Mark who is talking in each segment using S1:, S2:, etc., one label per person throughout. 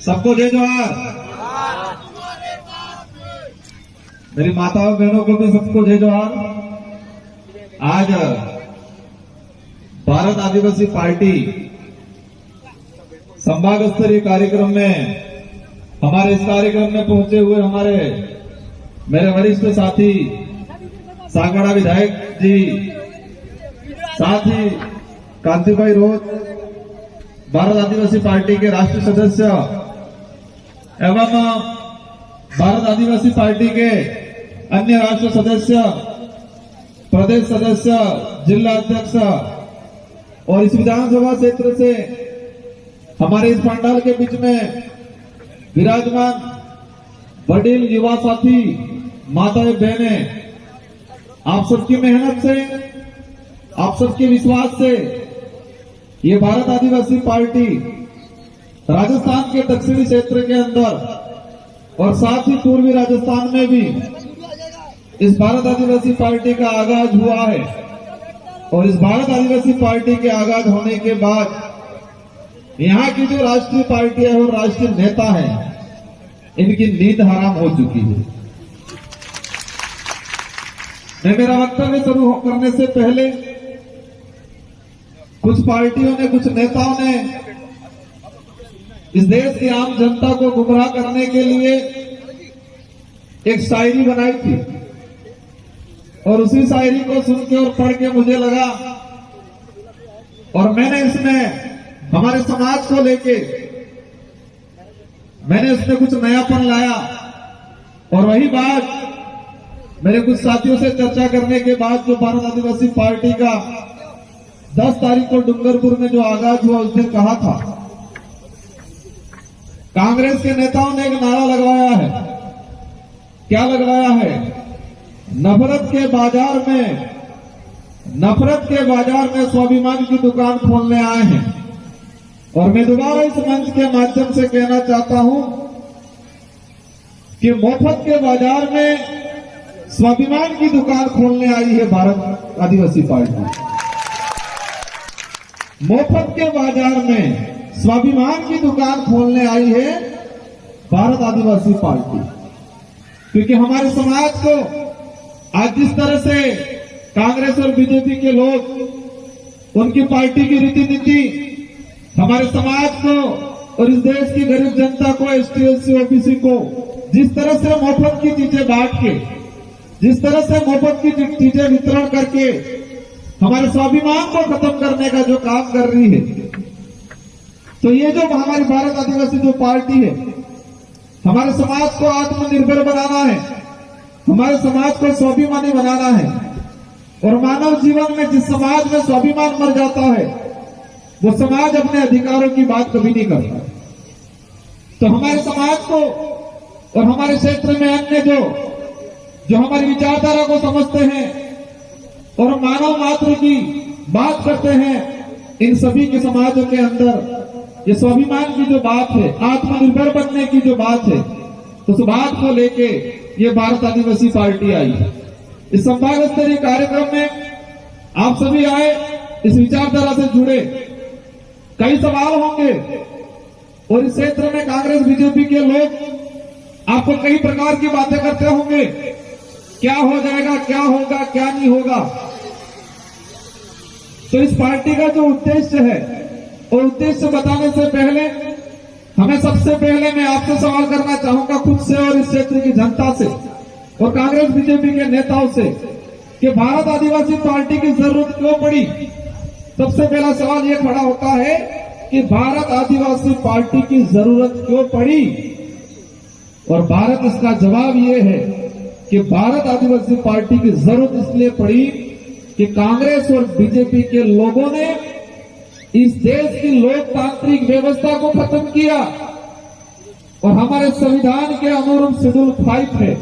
S1: सबको जय जोहार। मेरी माताओं बहनों को भी सबको जय जोहार। आज भारत आदिवासी पार्टी संभाग स्तरीय कार्यक्रम में हमारे इस कार्यक्रम में पहुंचे हुए हमारे मेरे वरिष्ठ साथी सागवाड़ा विधायक जी, साथ ही कांतिभाई रोज भारत आदिवासी पार्टी के राष्ट्रीय सदस्य एवं भारत आदिवासी पार्टी के अन्य राष्ट्रीय सदस्य, प्रदेश सदस्य, जिला अध्यक्ष और इस विधानसभा क्षेत्र से हमारे इस पंडाल के बीच में विराजमान वडील युवा साथी, माताएं बहनें, आप सबकी मेहनत से, आप सबके विश्वास से ये भारत आदिवासी पार्टी राजस्थान के दक्षिणी क्षेत्र के अंदर और साथ ही पूर्वी राजस्थान में भी इस भारत आदिवासी पार्टी का आगाज हुआ है। और इस भारत आदिवासी पार्टी के आगाज होने के बाद यहाँ की जो राष्ट्रीय पार्टी है और राष्ट्रीय नेता है, इनकी नींद हराम हो चुकी है। मैं मेरा वक्तव्य शुरू करने से पहले कुछ पार्टियों ने, कुछ नेताओं ने इस देश की आम जनता को गुमराह करने के लिए एक शायरी बनाई थी और उसी शायरी को सुन के और पढ़ के मुझे लगा और मैंने इसमें हमारे समाज को लेके मैंने उसमें कुछ नयापन लाया। और वही बात मेरे कुछ साथियों से चर्चा करने के बाद जो भारत आदिवासी पार्टी का 10 तारीख को डूंगरपुर में जो आगाज हुआ उस दिन कहा था। कांग्रेस के नेताओं ने एक नारा लगवाया है। क्या लगवाया है? नफरत के बाजार में स्वाभिमान की दुकान खोलने आए हैं। और मैं दोबारा इस मंच के माध्यम से कहना चाहता हूं कि मोफत के बाजार में स्वाभिमान की दुकान खोलने आई है भारत आदिवासी पार्टी। मोफत के बाजार में स्वाभिमान की दुकान खोलने आई है भारत आदिवासी पार्टी। क्योंकि हमारे समाज को आज जिस तरह से कांग्रेस और बीजेपी के लोग, उनकी पार्टी की रीति नीति हमारे समाज को और इस देश की गरीब जनता को, एसटी, एससी, ओबीसी को जिस तरह से मुफ्त की चीजें बांट के, जिस तरह से मुफ्त की चीजें वितरण करके हमारे स्वाभिमान को खत्म करने का जो काम कर रही है, तो ये जो हमारी भारत आदिवासी जो पार्टी है, हमारे समाज को आत्मनिर्भर बनाना है, हमारे समाज को स्वाभिमानी बनाना है। और मानव जीवन में जिस समाज में स्वाभिमान मर जाता है, वो समाज अपने अधिकारों की बात कभी नहीं करता। तो हमारे समाज को और हमारे क्षेत्र में अन्य जो हमारी विचारधारा को समझते हैं और मानव मात्र की बात करते हैं, इन सभी के समाजों के अंदर ये स्वाभिमान की जो बात है, आत्मनिर्भर बनने की जो बात है, तो उस बात को लेके ये भारत आदिवासी पार्टी आई है। इस संभाग स्तरीय कार्यक्रम में आप सभी आए, इस विचारधारा से जुड़े। कई सवाल होंगे और इस क्षेत्र में कांग्रेस बीजेपी के लोग आपको कई प्रकार की बातें करते होंगे, क्या हो जाएगा, क्या होगा, क्या नहीं होगा। तो इस पार्टी का जो उद्देश्य है, और उद्देश्य बताने से पहले हमें सबसे पहले मैं आपसे सवाल करना चाहूंगा, खुद से और इस क्षेत्र की जनता से और कांग्रेस बीजेपी के नेताओं से, कि भारत आदिवासी पार्टी की जरूरत क्यों पड़ी। सबसे पहला सवाल यह खड़ा होता है कि भारत आदिवासी पार्टी की जरूरत क्यों पड़ी। और भारत इसका जवाब यह है कि भारत आदिवासी पार्टी की जरूरत इसलिए पड़ी कि कांग्रेस और बीजेपी के लोगों ने इस देश की लोकतांत्रिक व्यवस्था को खत्म किया। और हमारे संविधान के अनुरूप शेड्यूल 5 है,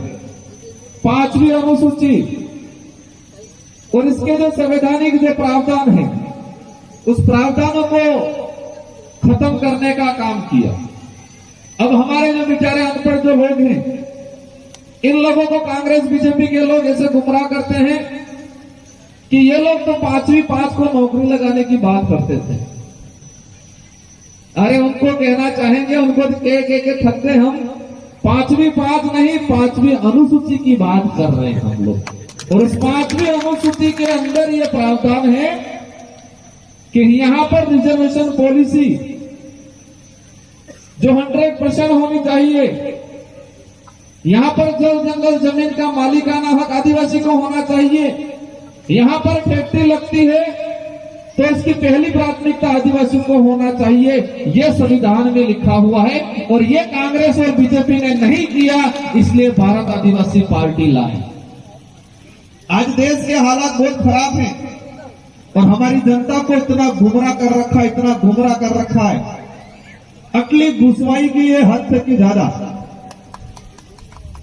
S1: 5वीं अनुसूची, और इसके जो संवैधानिक जो प्रावधान है, उस प्रावधानों को खत्म करने का काम किया। अब हमारे जो बेचारे अनपढ़ जो लोग हैं, इन लोगों को कांग्रेस बीजेपी के लोग ऐसे गुमराह करते हैं कि ये लोग तो 5वीं पास को नौकरी लगाने की बात करते थे। अरे उनको कहना चाहेंगे, उनको के थकते हम 5वीं 5 नहीं 5वीं अनुसूची की बात कर रहे हैं हम लोग। और उस 5वीं अनुसूची के अंदर ये प्रावधान है कि यहां पर रिजर्वेशन पॉलिसी जो 100% होनी चाहिए, यहां पर जल जंगल जमीन का मालिकाना हक आदिवासी को होना चाहिए। यहां पर फैक्ट्री लगती है तो इसकी पहली प्राथमिकता आदिवासियों को होना चाहिए, यह संविधान में लिखा हुआ है। और यह कांग्रेस और बीजेपी ने नहीं किया, इसलिए भारत आदिवासी पार्टी लाई। आज देश के हालात बहुत खराब हैं और हमारी जनता को इतना गुमराह कर रखा है, इतना गुमराह कर रखा है, अकली घुसवाई की ये हद से की ज्यादा,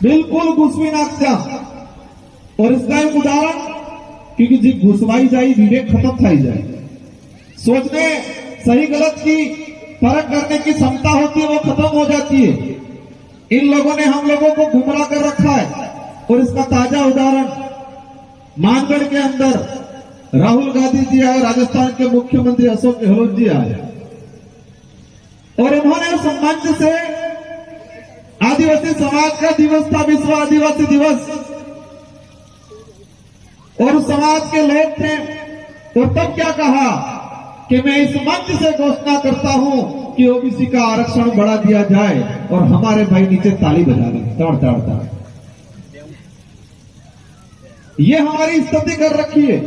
S1: बिल्कुल घुसवी नाकचा। और इसका एक उदाहरण, क्योंकि जी घुसवाई जाए विवेक खत्म थाई जाए, सोचने सही गलत की फर्क करने की क्षमता होती है, वो खत्म हो जाती है। इन लोगों ने हम लोगों को गुमराह कर रखा है। और इसका ताजा उदाहरण मानगढ़ के अंदर राहुल गांधी जी आए, राजस्थान के मुख्यमंत्री अशोक गहलोत जी आए और उन्होंने उस मंच से आदिवासी समाज का दिवस था, विश्व आदिवासी दिवस, और उस समाज के लोग थे। और तब क्या कहा कि मैं इस मंच से घोषणा करता हूं कि ओबीसी का आरक्षण बढ़ा दिया जाए। और हमारे भाई नीचे ताली बजा रहे, ताड़ ताड़ ताड़। ये हमारी स्थिति कर रखी है।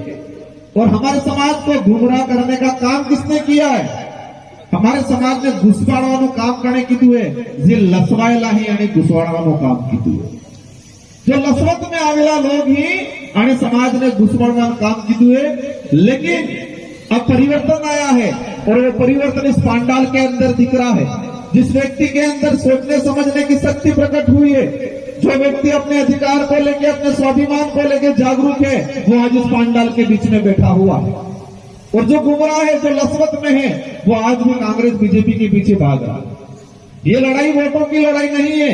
S1: और हमारे समाज को गुमराह करने का काम किसने किया है? हमारे समाज ने घुसवाड़વાનું काम करने कीधું है, જે લસવાયેલા ही અને ઘુસવાડવાનું काम कीधું है। जो लसवत में आवेला लोग ही અને समाज ने घुसवाड़વાનું काम कीधું है। लेकिन अब परिवर्तन आया है और वो परिवर्तन इस पांडाल के अंदर दिख रहा है। जिस व्यक्ति के अंदर सोचने समझने की शक्ति प्रकट हुई है, जो व्यक्ति अपने अधिकार को लेकर, अपने स्वाभिमान को लेकर जागरूक है, वो आज इस पांडाल के बीच में बैठा हुआ है। और जो गुमराह है, जो लसवत में है, वो आज भी कांग्रेस बीजेपी के पीछे भाग रहा है। ये लड़ाई वोटों की लड़ाई नहीं है,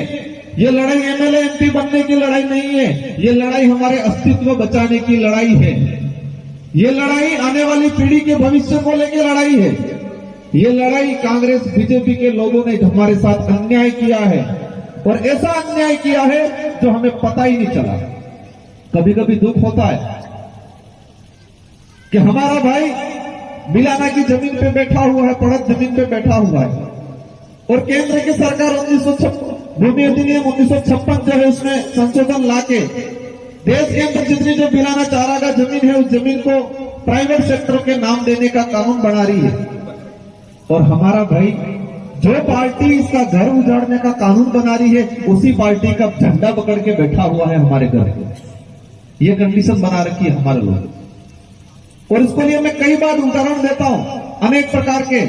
S1: ये लड़ाई एमएलए एमपी बनने की लड़ाई नहीं है, ये लड़ाई हमारे अस्तित्व बचाने की लड़ाई है। ये लड़ाई आने वाली पीढ़ी के भविष्य को लेकर लड़ाई है। ये लड़ाई कांग्रेस बीजेपी के लोगों ने हमारे साथ अन्याय किया है और ऐसा अन्याय किया है जो हमें पता ही नहीं चला। कभी कभी दुख होता है कि हमारा भाई बिलाना की जमीन पे बैठा हुआ है, पड़त जमीन पे बैठा हुआ है, और केंद्र की सरकार 1956 भूमि अधिनियम 1956 जो है उसमें संशोधन लाके देश के अंदर जितनी जो बिलाना चारागाह जमीन है, उस जमीन को प्राइवेट सेक्टर के नाम देने का कानून बना रही है। और हमारा भाई जो पार्टी इसका घर उजाड़ने का कानून बना रही है, उसी पार्टी का झंडा पकड़ के बैठा हुआ है हमारे घर पे। ये कंडीशन बना रखी है हमारे लोग। और इसके लिए मैं कई बार उदाहरण देता हूं अनेक प्रकार के,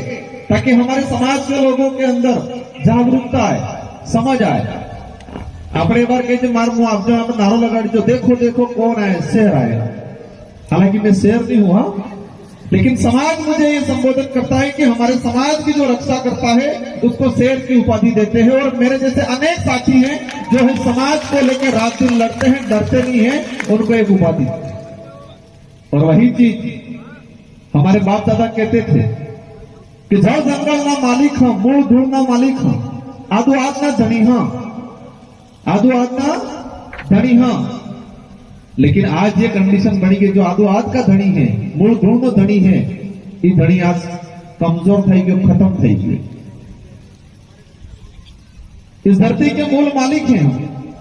S1: ताकि हमारे समाज के लोगों के अंदर जागरूकता आए, समझ आए। આપણે बार कहे मारू आप जो नारो लगाड़ी जो देखो देखो कौन आए, शेर आए। हालांकि मैं शेर नहीं हुआ, लेकिन समाज मुझे ये संबोधित करता है कि हमारे समाज की जो रक्षा करता है उसको शेर की उपाधि देते हैं। और मेरे जैसे अनेक साथी हैं जो है समाज को लेकर रात दिन लड़ते हैं, डरते नहीं है, उनको एक उपाधि। और वही चीज हमारे बाप दादा कहते थे कि जड़ जंगल ना मालिक हाँ, मूल धूल ना मालिक हाँ, आदू आग ना धनी हाँ, आदू आग ना धनी हाँ। लेकिन आज ये कंडीशन बनी गई, जो आदो आज का धनी है, मूल धूल नो धनी है, ये धनी आज कमजोर થઈ ગયો, खत्म થઈ ગયો। इस धरती के मूल मालिक हैं हम,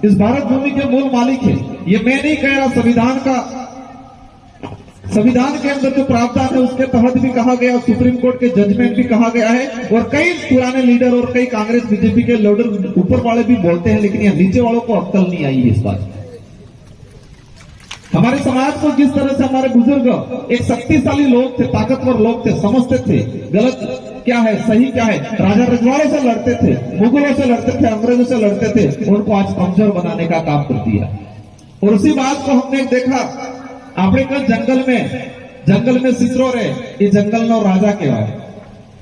S1: इस भारत भूमि के मूल मालिक हैं। ये मैं नहीं कह रहा, संविधान के अंदर जो प्रावधान है उसके तहत भी कहा गया, सुप्रीम कोर्ट के जजमेंट भी कहा गया है। और कई पुराने लीडर और कई कांग्रेस बीजेपी के लीडर ऊपर वाले भी बोलते हैं, लेकिन यहाँ नीचे वालों को अक्ल नहीं आई है इस बात। हमारे समाज को जिस तरह से हमारे बुजुर्ग एक शक्तिशाली लोग थे, ताकतवर लोग थे, समझते थे गलत क्या है सही क्या है, राजा रजवाड़ों से लड़ते थे, मुगलों से लड़ते थे, अंग्रेजों से लड़ते थे, उनको आज कमजोर बनाने का काम कर दिया। और उसी बात को हमने देखा આપણે કઈ जंगल में सिसरो रे, ये जंगल नो राजा कहवाय।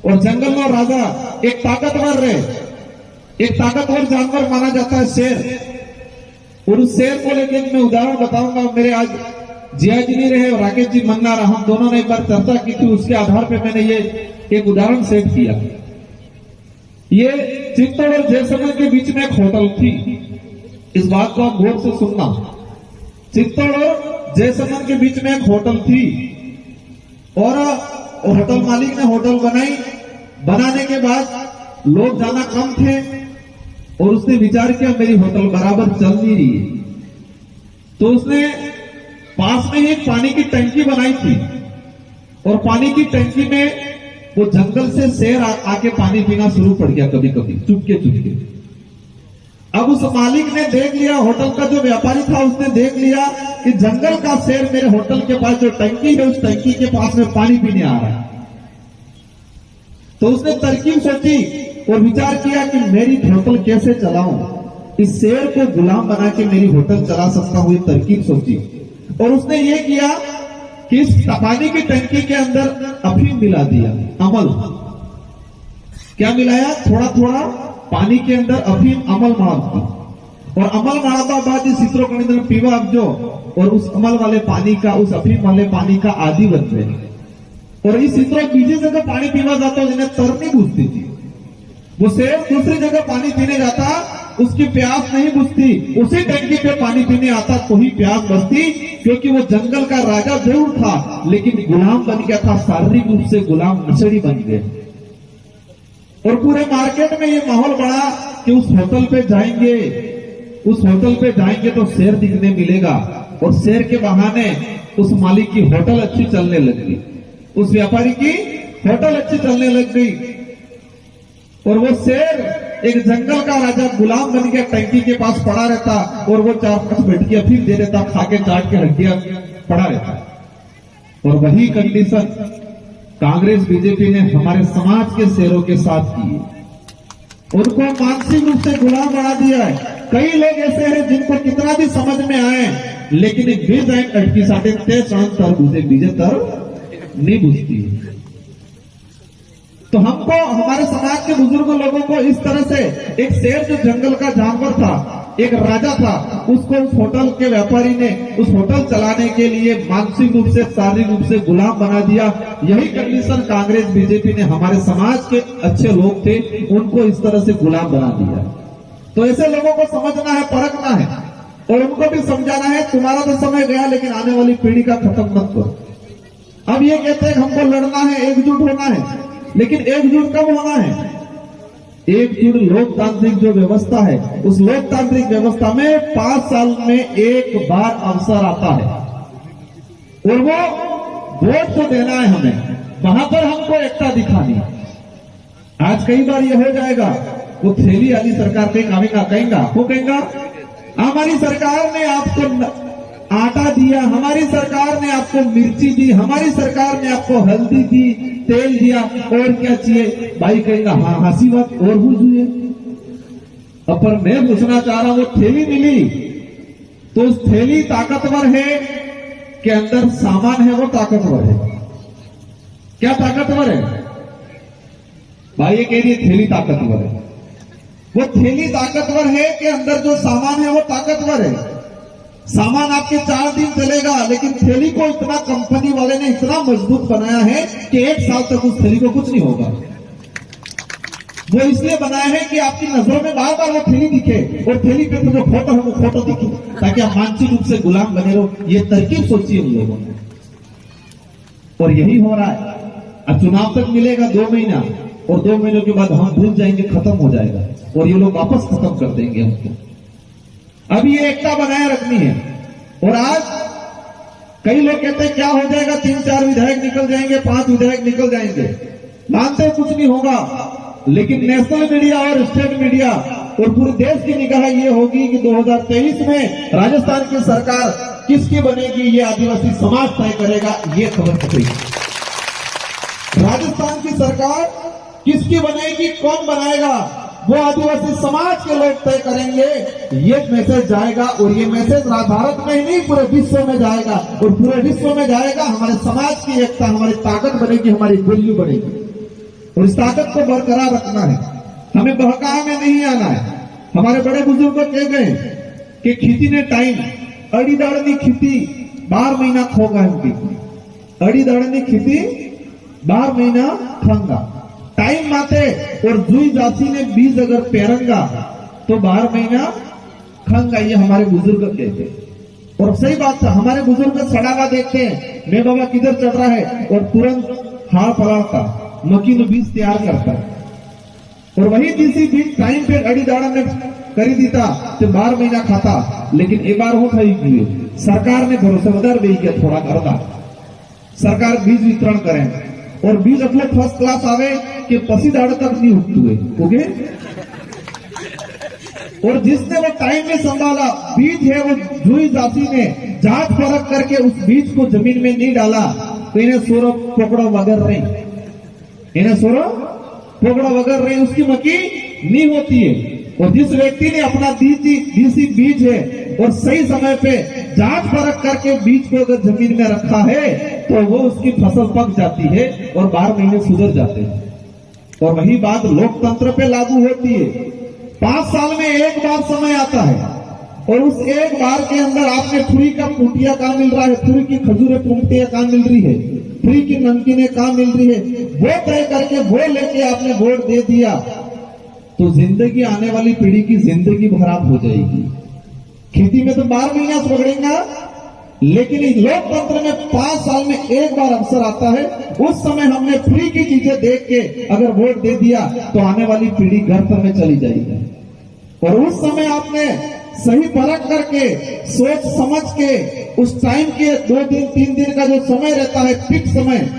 S1: और जंगल नो राजा एक ताकतवर रे, एक ताकतवर जानवर माना जाता है शेर। और उस शेर को लेकर मैं उदाहरण बताऊंगा। मेरे आज जिया जी नहीं रहे और राकेश जी मन्नार, हम दोनों ने एक बार चर्चा की थी, उसके आधार पे मैंने ये एक उदाहरण सेट किया। ये चित्तौड़ और जैसलमेर के बीच में एक होटल थी। इस बात को आप गौर से सुनना। चित्तौड़ और जैसलमेर के बीच में एक होटल थी और होटल मालिक ने होटल बनाई। बनाने के बाद लोग जाना कम थे और उसने विचार किया मेरी होटल बराबर चल नहीं रही है, तो उसने पास में ही एक पानी की टंकी बनाई थी और पानी की टंकी में वो जंगल से शेर आके पानी पीना शुरू पड़ गया, कभी कभी चुपके चुपके। अब उस मालिक ने देख लिया, होटल का जो व्यापारी था उसने देख लिया कि जंगल का शेर मेरे होटल के पास जो टंकी है उस टंकी के पास में पानी पीने आ रहा है। तो उसने तरकीब सोची और विचार किया कि मेरी होटल कैसे चलाऊं, इस शेर को गुलाम बना के मेरी होटल चला सकता हूं, ये तरकीब सोची। और उसने ये किया कि इस पानी की टंकी के अंदर अफीम मिला दिया, अमल। क्या मिलाया? थोड़ा थोड़ा पानी के अंदर अफीम अमल मारती और अमल मारता बाद इस चित्रों के अंदर पीवा जो और उस अमल वाले पानी का, उस अफीम वाले पानी का आदि बन गए। और इस चित्रों बीजी जगह पानी पीवा जाता जिन्हें तरनी बुझती थी। वो शेर दूसरी जगह पानी पीने जाता, उसकी प्यास नहीं बुझती, उसी टंकी पे पानी पीने आता तो ही प्यास बुझती, क्योंकि वो जंगल का राजा जरूर था लेकिन गुलाम बन गया था, शारीरिक रूप से गुलाम नशेड़ी बन गए। और पूरे मार्केट में ये माहौल बना कि उस होटल पे जाएंगे तो शेर दिखने मिलेगा और शेर के बहाने उस मालिक की होटल अच्छी चलने लग गई, उस व्यापारी की होटल अच्छी चलने लग गई। और वो शेर एक जंगल का राजा गुलाम बन गया, टंकी के पास पड़ा रहता और वो 4-5 बैठकियां फिर दे देता, खा के चाट के हड्डियां पड़ा रहता। और वही कंडीशन कांग्रेस बीजेपी ने हमारे समाज के शेरों के साथ की है। उनको मानसिक रूप से गुलाम बना दिया है। कई लोग ऐसे हैं जिनको कितना भी समझ में आए लेकिन बीज अटकी साटे ते तरबूजे बीजे तर नहीं बुझती है। तो हमको, हमारे समाज के बुजुर्ग लोगों को इस तरह से एक शेर जो जंगल का जानवर था, एक राजा था, उसको उस होटल के व्यापारी ने उस होटल चलाने के लिए मानसिक रूप से, शारीरिक रूप से गुलाम बना दिया। यही कंडीशन कांग्रेस बीजेपी ने हमारे समाज के अच्छे लोग थे उनको इस तरह से गुलाम बना दिया। तो ऐसे लोगों को समझना है, परखना है और उनको भी समझाना है तुम्हारा तो समय गया लेकिन आने वाली पीढ़ी का खत्म मत करो। अब ये कहते हैं हमको लड़ना है, एकजुट होना है, लेकिन एकजुट कब होना है? एकजुट लोकतांत्रिक जो व्यवस्था है, उस लोकतांत्रिक व्यवस्था में 5 साल में एक बार अवसर आता है और वो वोट तो देना है हमें, वहां पर हमको एकता दिखानी। आज कई बार ये हो जाएगा, वो थैली वाली सरकार पे कहेगा, वो कहेगा हमारी सरकार ने आपको आटा दिया, हमारी सरकार ने आपको मिर्ची दी, हमारी सरकार ने आपको हल्दी दी, तेल दिया, और क्या चाहिए? भाई कहेगा हाँ हंसी बात और बुझिए। अब पर मैं पूछना चाह रहा हूं, वो थैली मिली तो उस थैली ताकतवर है कि अंदर सामान है वो ताकतवर है? क्या ताकतवर है? भाई ये कह रही है थैली ताकतवर है। वो थैली ताकतवर है कि अंदर जो सामान है वो ताकतवर है? सामान आपके 4 दिन चलेगा लेकिन थैली को इतना कंपनी वाले ने इतना मजबूत बनाया है कि 1 साल तक उस थैली को कुछ नहीं होगा। वो इसलिए बनाया है कि आपकी नजरों में बार बार वो थैली दिखे और थैली पे तो जो फोटो है वो फोटो दिखे, ताकि आप मानसिक रूप से गुलाम बने रहो। ये तरकीब सोची उन लोगों ने और यही हो रहा है। अब चुनाव तक मिलेगा 2 महीना और 2 महीनों के बाद हम भूल जाएंगे, खत्म हो जाएगा और ये लोग वापस खत्म कर देंगे हमको। अभी ये एकता बनाए रखनी है। और आज कई लोग कहते हैं क्या हो जाएगा, 3-4 विधायक निकल जाएंगे, 5 विधायक निकल जाएंगे। मानते कुछ नहीं होगा, लेकिन नेशनल मीडिया और स्टेट मीडिया और पूरे देश की निगाह ये होगी कि 2023 में राजस्थान की सरकार किसकी बनेगी, ये आदिवासी समाज तय करेगा। ये खबर पकड़ेगी, राजस्थान की सरकार किसकी बनेगी, कौन बनाएगा, वो आदिवासी समाज के लोग तय करेंगे। ये मैसेज जाएगा और ये मैसेज भारत में ही नहीं पूरे विश्व में जाएगा और पूरे विश्व में जाएगा। हमारे समाज की एकता हमारी ताकत बनेगी, हमारी वैल्यू बनेगी और इस ताकत को बरकरार रखना है। हमें बहकाव में नहीं आना है। हमारे बड़े बुजुर्ग कह गए कि खेती ने टाइम अड़ी दाड़नी खेती 12 महीना खोगा, अड़ी दाड़नी खेती 12 महीना खांगा। टाइम माते और जुई जाती ने बीज अगर पेरंगा तो 12 महीना खंगा, ये हमारे बुजुर्ग कहते हैं। और सही बात है, हमारे बुजुर्ग सड़ा हुआ देखते हैं, मैं बाबा किधर चढ़ रहा है, और तुरंत हाथ फलाता मकीन बीज तैयार करता है। और वही किसी बीज टाइम पे अड़ी दाड़ा में करी दीता तो 12 महीना खाता। लेकिन एक बार हो खाई की सरकार ने भरोसा उधर भी किया, थोड़ा करता सरकार बीज वितरण करें और बीज अपने फर्स्ट क्लास आवे कि पसी दाड़ तक नहीं उगते हुए ओके। और जिसने वो टाइम में संभाला बीज है, वो जुई जाति ने जांच परख करके उस बीज को जमीन में नहीं डाला तो इन्हें सोरो पकड़ो वगैरह नहीं, इन्हें सोरो पकड़ो वगैरह नहीं, उसकी मक्की नहीं होती है। और जिस व्यक्ति ने अपना देसी बीज है और सही समय पे जांच परख करके बीज को अगर जमीन में रखा है तो वो उसकी फसल पक जाती है और 12 महीने सुधर जाते हैं। और वही बात लोकतंत्र पे लागू होती है। 5 साल में एक बार समय आता है और उस एक बार के अंदर आपने फ्री का पूटिया कहाँ मिल रहा है, फ्री की खजूरें पूटिया कहाँ मिल रही है, फ्री की नमकीनें कहाँ मिल रही है, वो तय करके वो लेके आपने वोट दे दिया तो जिंदगी आने वाली पीढ़ी की जिंदगी खराब हो जाएगी। खेती में तो 12 महीना पकड़ेगा, लेकिन लोकतंत्र में 5 साल में एक बार अवसर आता है, उस समय हमने फ्री की चीजें देख के अगर वोट दे दिया तो आने वाली पीढ़ी घर पर में चली जाएगी। और उस समय आपने सही परख करके सोच समझ के उस टाइम के 2 दिन 3 दिन का जो समय रहता है फिक्स समय,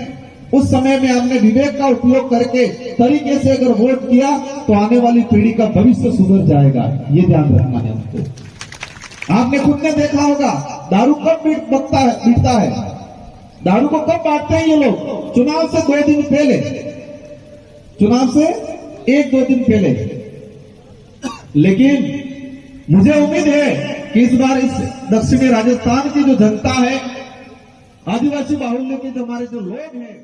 S1: उस समय में आपने विवेक का उपयोग करके तरीके से अगर वोट किया तो आने वाली पीढ़ी का भविष्य सुधर जाएगा। ये ध्यान रखना है हमको। आपने खुद ने देखा होगा दारू कब बीतता है, दारू को कब बांटते हैं ये लोग, चुनाव से 2 दिन पहले, चुनाव से 1-2 दिन पहले। लेकिन मुझे उम्मीद है कि इस बार इस दक्षिणी राजस्थान की जो जनता है, आदिवासी बाहुल्य के जो हमारे जो लोग हैं,